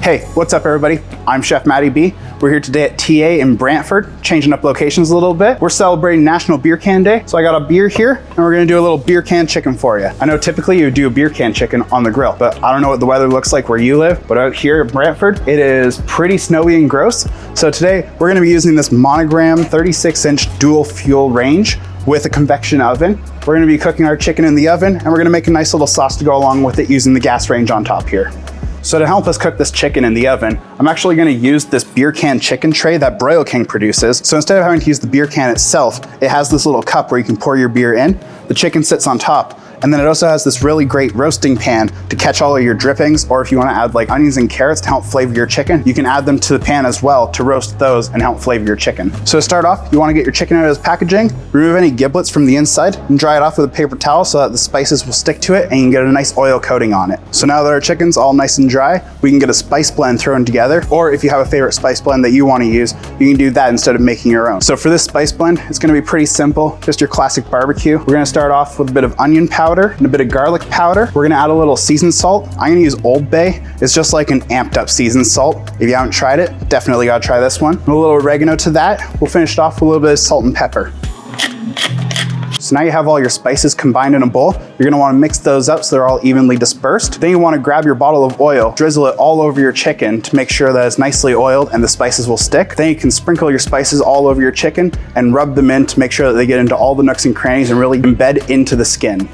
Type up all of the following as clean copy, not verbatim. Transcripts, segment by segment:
Hey, what's up everybody? I'm Chef Matty B. We're here today at TA in Brantford, changing up locations a little bit. We're celebrating National Beer Can Day, so I got a beer here, and we're gonna do a little beer can chicken for you. I know typically you do a beer can chicken on the grill, but I don't know what the weather looks like where you live, but out here in Brantford, it is pretty snowy and gross. So today, we're gonna be using this Monogram 36-inch dual fuel range with a convection oven. We're gonna be cooking our chicken in the oven, and we're gonna make a nice little sauce to go along with it using the gas range on top here. So to help us cook this chicken in the oven, I'm actually gonna use this beer can chicken tray that Broil King produces. So instead of having to use the beer can itself, it has this little cup where you can pour your beer in. The chicken sits on top. And then it also has this really great roasting pan to catch all of your drippings, or if you wanna add like onions and carrots to help flavor your chicken, you can add them to the pan as well to roast those and help flavor your chicken. So to start off, you wanna get your chicken out of this packaging, remove any giblets from the inside, and dry it off with a paper towel so that the spices will stick to it and you can get a nice oil coating on it. So now that our chicken's all nice and dry, we can get a spice blend thrown together, or if you have a favorite spice blend that you wanna use, you can do that instead of making your own. So for this spice blend, it's gonna be pretty simple, just your classic barbecue. We're gonna start off with a bit of onion powder and a bit of garlic powder. We're gonna add a little seasoned salt. I'm gonna use Old Bay. It's just like an amped up seasoned salt. If you haven't tried it, definitely gotta try this one. And a little oregano to that. We'll finish it off with a little bit of salt and pepper. So now you have all your spices combined in a bowl. You're gonna wanna mix those up so they're all evenly dispersed. Then you wanna grab your bottle of oil, drizzle it all over your chicken to make sure that it's nicely oiled and the spices will stick. Then you can sprinkle your spices all over your chicken and rub them in to make sure that they get into all the nooks and crannies and really embed into the skin.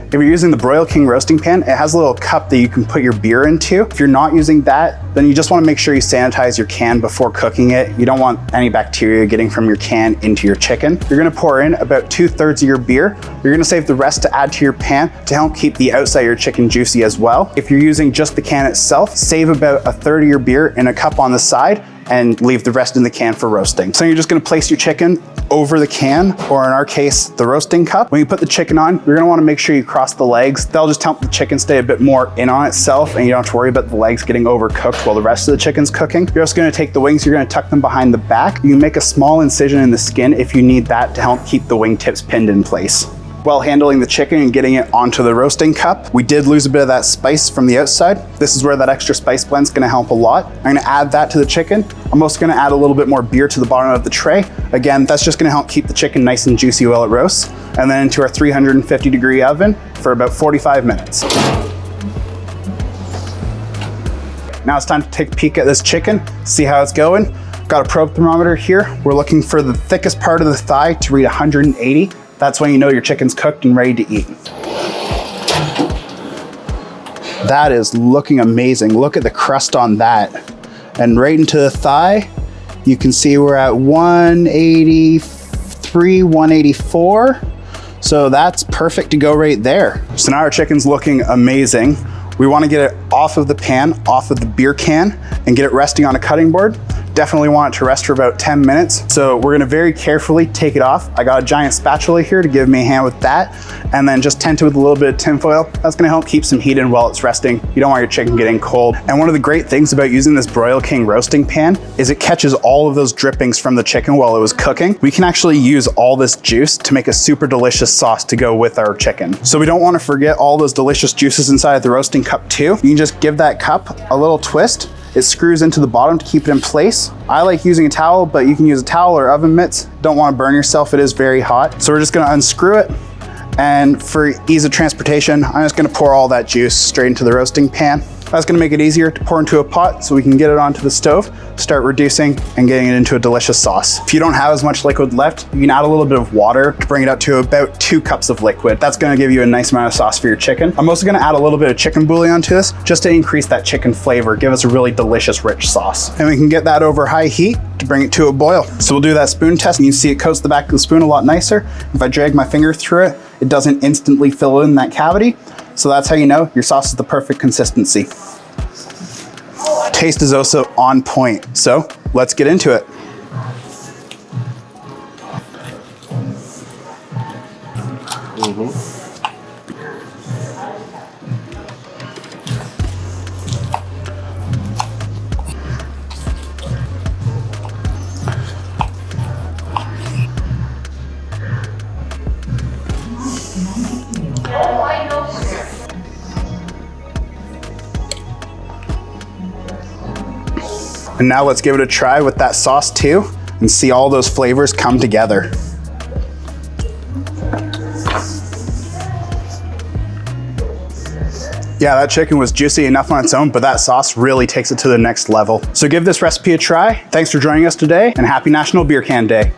If you're using the Broil King roasting pan, it has a little cup that you can put your beer into. If you're not using that, then you just wanna make sure you sanitize your can before cooking it. You don't want any bacteria getting from your can into your chicken. You're gonna pour in about 2/3 of your beer. You're gonna save the rest to add to your pan to help keep the outside of your chicken juicy as well. If you're using just the can itself, save about 1/3 of your beer in a cup on the side and leave the rest in the can for roasting. So you're just gonna place your chicken over the can, or in our case, the roasting cup. When you put the chicken on, you're gonna wanna make sure you cross the legs. That'll just help the chicken stay a bit more in on itself, and you don't have to worry about the legs getting overcooked while the rest of the chicken's cooking. You're also gonna take the wings, you're gonna tuck them behind the back. You can make a small incision in the skin if you need that to help keep the wing tips pinned in place. While handling the chicken and getting it onto the roasting cup, we did lose a bit of that spice from the outside. This is where that extra spice blend's gonna help a lot. I'm gonna add that to the chicken. I'm also gonna add a little bit more beer to the bottom of the tray. Again, that's just gonna help keep the chicken nice and juicy while it roasts. And then into our 350-degree oven for about 45 minutes. Now it's time to take a peek at this chicken, see how it's going. Got a probe thermometer here. We're looking for the thickest part of the thigh to read 180. That's when you know your chicken's cooked and ready to eat. That is looking amazing. Look at the crust on that. And right into the thigh, you can see we're at 183, 184. So that's perfect to go right there. So now our chicken's looking amazing. We wanna get it off of the pan, off of the beer can, and get it resting on a cutting board. Definitely want it to rest for about 10 minutes. So we're gonna very carefully take it off. I got a giant spatula here to give me a hand with that, and then just tent it with a little bit of tin foil. That's gonna help keep some heat in while it's resting. You don't want your chicken getting cold. And one of the great things about using this Broil King roasting pan is it catches all of those drippings from the chicken while it was cooking. We can actually use all this juice to make a super delicious sauce to go with our chicken. So we don't wanna forget all those delicious juices inside the roasting cup too. You can just give that cup a little twist. It screws into the bottom to keep it in place. I like using a towel, but you can use a towel or oven mitts. Don't want to burn yourself, it is very hot. So we're just gonna unscrew it. And for ease of transportation, I'm just gonna pour all that juice straight into the roasting pan. That's gonna make it easier to pour into a pot so we can get it onto the stove, start reducing and getting it into a delicious sauce. If you don't have as much liquid left, you can add a little bit of water to bring it up to about 2 cups of liquid. That's gonna give you a nice amount of sauce for your chicken. I'm also gonna add a little bit of chicken bouillon to this just to increase that chicken flavor, give us a really delicious, rich sauce. And we can get that over high heat to bring it to a boil. So we'll do that spoon test, and you see it coats the back of the spoon a lot nicer. If I drag my finger through it, it doesn't instantly fill in that cavity. So that's how you know your sauce is the perfect consistency. Taste is also on point. So let's get into it. And now let's give it a try with that sauce too and see all those flavors come together. Yeah, that chicken was juicy enough on its own, but that sauce really takes it to the next level. So give this recipe a try. Thanks for joining us today, and happy National Beer Can Day.